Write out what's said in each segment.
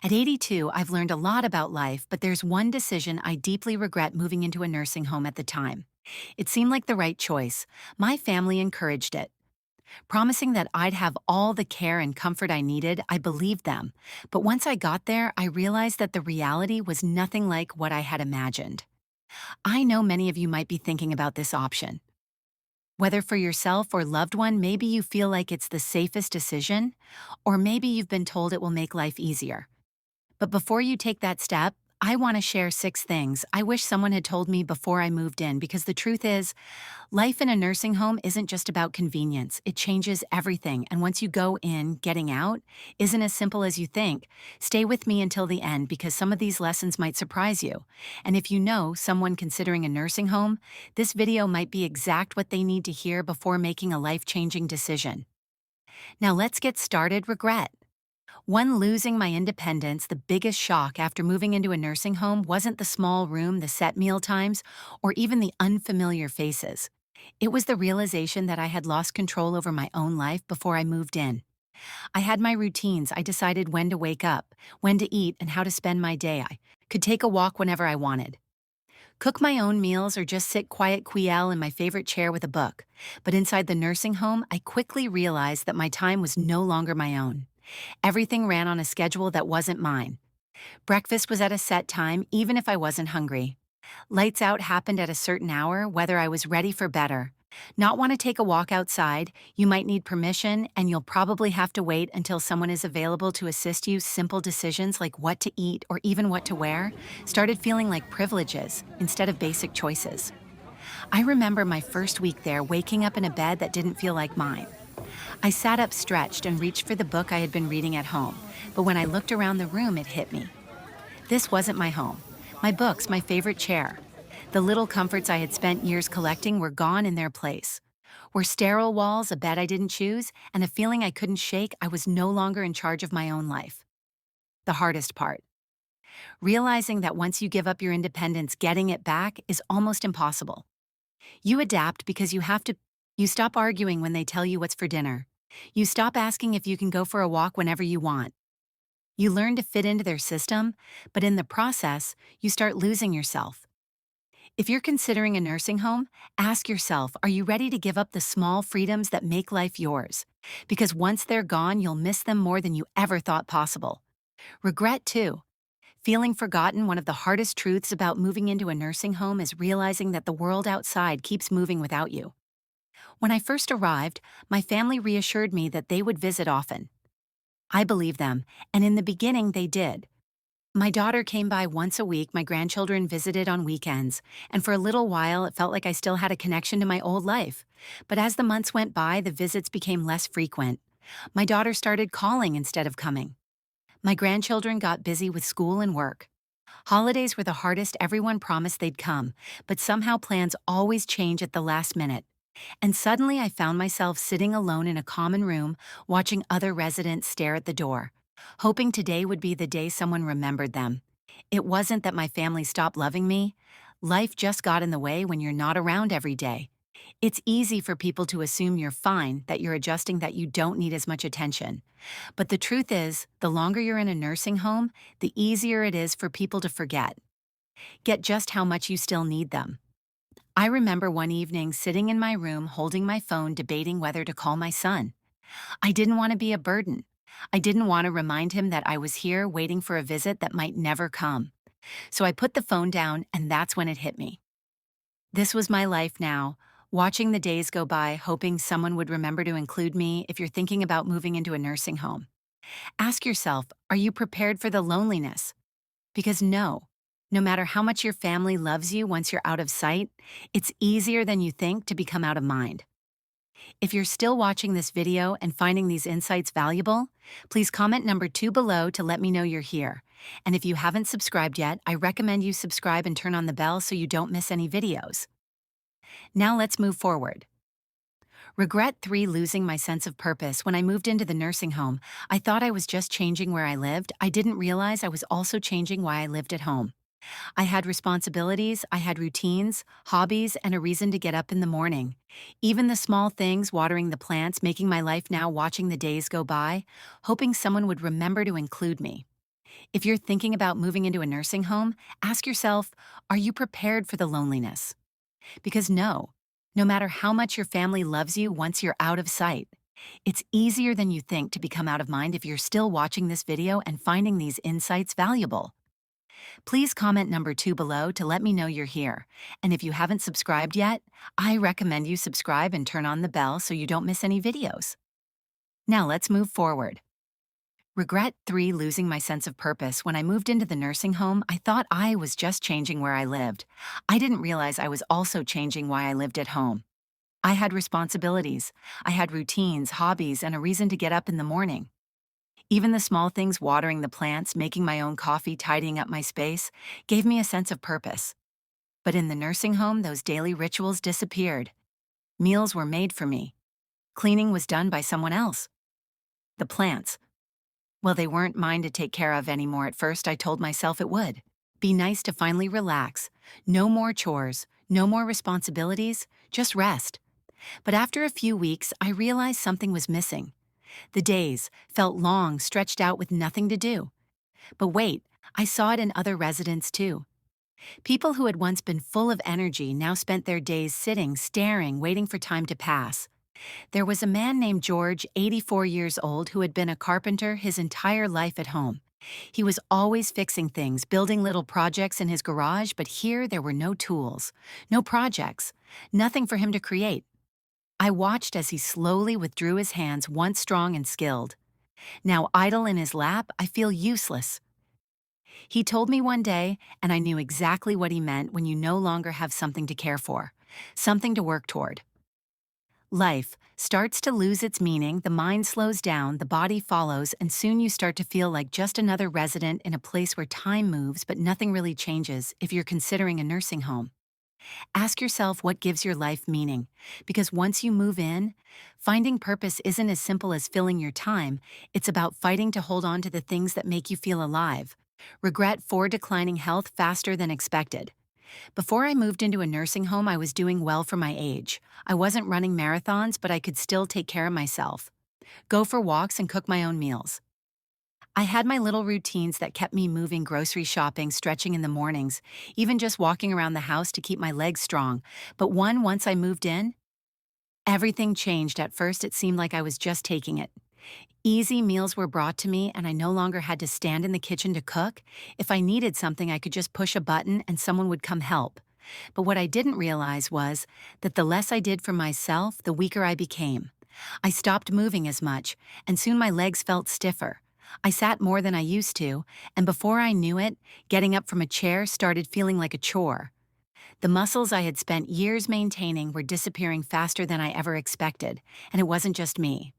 At 82, I've learned a lot about life, but there's one decision I deeply regret moving into a nursing home at the time. It seemed like the right choice. My family encouraged it. Promising that I'd have all the care and comfort I needed, I believed them. But once I got there, I realized that the reality was nothing like what I had imagined. I know many of you might be thinking about this option. Whether for yourself or loved one, maybe you feel like it's the safest decision, or maybe you've been told it will make life easier. But before you take that step, I want to share 6 things I wish someone had told me before I moved in, because the truth is, life in a nursing home isn't just about convenience. It changes everything, and once you go in, getting out isn't as simple as you think. Stay with me until the end, because some of these lessons might surprise you. And if you know someone considering a nursing home, this video might be exact what they need to hear before making a life-changing decision. Now let's get started. Regret. One, losing my independence. The biggest shock after moving into a nursing home wasn't the small room, the set meal times, or even the unfamiliar faces. It was the realization that I had lost control over my own life before I moved in. I had my routines. I decided when to wake up, when to eat, and how to spend my day. I could take a walk whenever I wanted, cook my own meals, or just sit quiet in my favorite chair with a book. But inside the nursing home, I quickly realized that my time was no longer my own. Everything ran on a schedule that wasn't mine. Breakfast was at a set time, even if I wasn't hungry. Lights out happened at a certain hour, whether I was ready for better. Not want to take a walk outside, you might need permission, and you'll probably have to wait until someone is available to assist you. Simple decisions like what to eat or even what to wear started feeling like privileges instead of basic choices. I remember my first week there, waking up in a bed that didn't feel like mine. I sat up stretched and reached for the book I had been reading at home, but when I looked around the room, it hit me. This wasn't my home. My books, my favorite chair. The little comforts I had spent years collecting were gone in their place. Were sterile walls, a bed I didn't choose, and a feeling I couldn't shake. I was no longer in charge of my own life. The hardest part. Realizing that once you give up your independence, getting it back is almost impossible. You adapt because you have to. You stop arguing when they tell you what's for dinner. You stop asking if you can go for a walk whenever you want. You learn to fit into their system, but in the process, you start losing yourself. If you're considering a nursing home, ask yourself, are you ready to give up the small freedoms that make life yours? Because once they're gone, you'll miss them more than you ever thought possible. Regret, too. Feeling forgotten. One of the hardest truths about moving into a nursing home is realizing that the world outside keeps moving without you. When I first arrived, my family reassured me that they would visit often. I believed them, and in the beginning they did. My daughter came by once a week, my grandchildren visited on weekends, and for a little while it felt like I still had a connection to my old life. But as the months went by, the visits became less frequent. My daughter started calling instead of coming. My grandchildren got busy with school and work. Holidays were the hardest. Everyone promised they'd come, but somehow plans always change at the last minute. And suddenly I found myself sitting alone in a common room, watching other residents stare at the door, hoping today would be the day someone remembered them. It wasn't that my family stopped loving me. Life just got in the way when you're not around every day. It's easy for people to assume you're fine, that you're adjusting, that you don't need as much attention. But the truth is, the longer you're in a nursing home, the easier it is for people to forget just how much you still need them. I remember one evening sitting in my room holding my phone, debating whether to call my son. I didn't want to be a burden. I didn't want to remind him that I was here waiting for a visit that might never come. So I put the phone down, and that's when it hit me. This was my life now, watching the days go by, hoping someone would remember to include me. If you're thinking about moving into a nursing home, ask yourself, are you prepared for the loneliness? Because no matter how much your family loves you, once you're out of sight, it's easier than you think to become out of mind. If you're still watching this video and finding these insights valuable, please comment number 2 below to let me know you're here. And if you haven't subscribed yet, I recommend you subscribe and turn on the bell so you don't miss any videos. Now let's move forward. Regret 3, losing my sense of purpose. When I moved into the nursing home, I thought I was just changing where I lived. I didn't realize I was also changing why I lived at home. I had responsibilities, I had routines, hobbies, and a reason to get up in the morning. Even the small things, watering the plants, making my life now, watching the days go by, hoping someone would remember to include me. If you're thinking about moving into a nursing home, ask yourself, are you prepared for the loneliness? Because no matter how much your family loves you once you're out of sight, it's easier than you think to become out of mind if you're still watching this video and finding these insights valuable. Please comment number 2 below to let me know you're here. And if you haven't subscribed yet, I recommend you subscribe and turn on the bell so you don't miss any videos. Now let's move forward. Regret 3: losing my sense of purpose. When I moved into the nursing home, I thought I was just changing where I lived. I didn't realize I was also changing why I lived at home. I had responsibilities. I had routines, hobbies, and a reason to get up in the morning. Even the small things, watering the plants, making my own coffee, tidying up my space, gave me a sense of purpose. But in the nursing home, those daily rituals disappeared. Meals were made for me. Cleaning was done by someone else. The plants, well, they weren't mine to take care of anymore. At first, I told myself it would. Be nice to finally relax. No more chores, no more responsibilities, just rest. But after a few weeks, I realized something was missing. The days felt long, stretched out with nothing to do. But wait, I saw it in other residents too. People who had once been full of energy now spent their days sitting, staring, waiting for time to pass. There was a man named George, 84 years old, who had been a carpenter his entire life at home. He was always fixing things, building little projects in his garage, but here there were no tools, no projects, nothing for him to create. I watched as he slowly withdrew his hands, once strong and skilled. Now idle in his lap, I feel useless. He told me one day, and I knew exactly what he meant when you no longer have something to care for, something to work toward. Life starts to lose its meaning, the mind slows down, the body follows, and soon you start to feel like just another resident in a place where time moves but nothing really changes. If you're considering a nursing home, ask yourself what gives your life meaning, because once you move in, finding purpose isn't as simple as filling your time. It's about fighting to hold on to the things that make you feel alive. Regret 4: declining health faster than expected. Before I moved into a nursing home, I was doing well for my age. I wasn't running marathons, but I could still take care of myself, go for walks, and cook my own meals. I had my little routines that kept me moving: grocery shopping, stretching in the mornings, even just walking around the house to keep my legs strong. But once I moved in, everything changed. At first, it seemed like I was just taking it. Easy meals were brought to me, and I no longer had to stand in the kitchen to cook. If I needed something, I could just push a button and someone would come help. But what I didn't realize was that the less I did for myself, the weaker I became. I stopped moving as much, and soon my legs felt stiffer. I sat more than I used to, and before I knew it, getting up from a chair started feeling like a chore. The muscles I had spent years maintaining were disappearing faster than I ever expected, and it wasn't just me.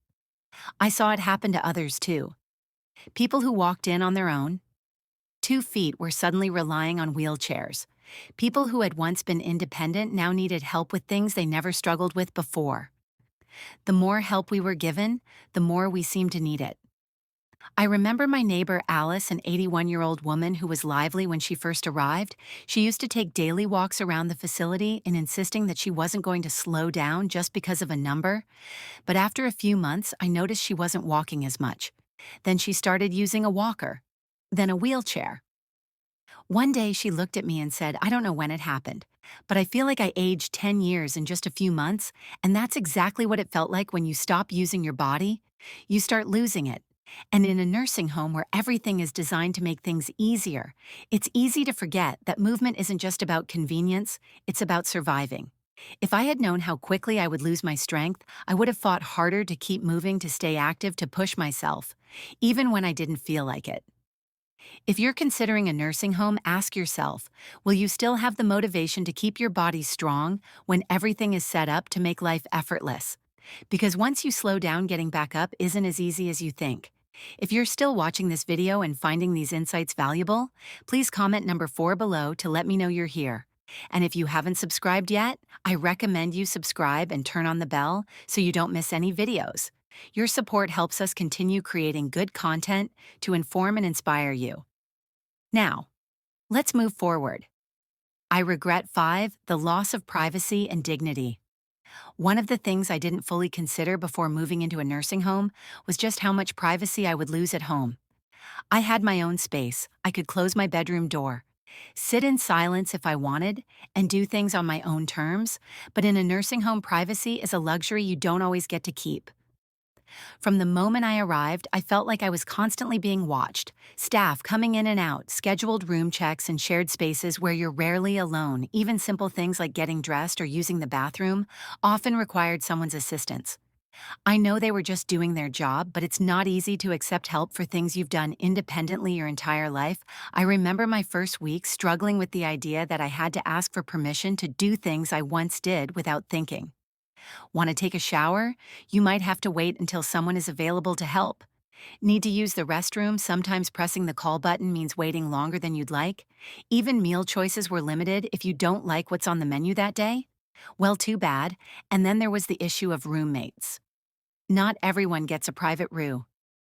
I saw it happen to others too. People who walked in on their own, 2 feet, were suddenly relying on wheelchairs. People who had once been independent now needed help with things they never struggled with before. The more help we were given, the more we seemed to need it. I remember my neighbor Alice, an 81-year-old woman who was lively when she first arrived. She used to take daily walks around the facility and insisting that she wasn't going to slow down just because of a number. But after a few months, I noticed she wasn't walking as much. Then she started using a walker, then a wheelchair. One day she looked at me and said, "I don't know when it happened, but I feel like I aged 10 years in just a few months," and that's exactly what it felt like when you stop using your body. You start losing it. And in a nursing home where everything is designed to make things easier, it's easy to forget that movement isn't just about convenience, it's about surviving. If I had known how quickly I would lose my strength, I would have fought harder to keep moving, to stay active, to push myself, even when I didn't feel like it. If you're considering a nursing home, ask yourself, will you still have the motivation to keep your body strong when everything is set up to make life effortless? Because once you slow down, getting back up isn't as easy as you think. If you're still watching this video and finding these insights valuable, please comment number 4 below to let me know you're here. And if you haven't subscribed yet, I recommend you subscribe and turn on the bell so you don't miss any videos. Your support helps us continue creating good content to inform and inspire you. Now, let's move forward. I regret 5: the loss of privacy and dignity. One of the things I didn't fully consider before moving into a nursing home was just how much privacy I would lose at home. I had my own space. I could close my bedroom door, sit in silence if I wanted, and do things on my own terms, but in a nursing home, privacy is a luxury you don't always get to keep. From the moment I arrived, I felt like I was constantly being watched. Staff coming in and out, scheduled room checks, and shared spaces where you're rarely alone. Even simple things like getting dressed or using the bathroom often required someone's assistance. I know they were just doing their job, but it's not easy to accept help for things you've done independently your entire life. I remember my first week struggling with the idea that I had to ask for permission to do things I once did without thinking. Want to take a shower? You might have to wait until someone is available to help. Need to use the restroom? Sometimes pressing the call button means waiting longer than you'd like. Even meal choices were limited if you don't like what's on the menu that day. Well, too bad. And then there was the issue of roommates. Not everyone gets a private room.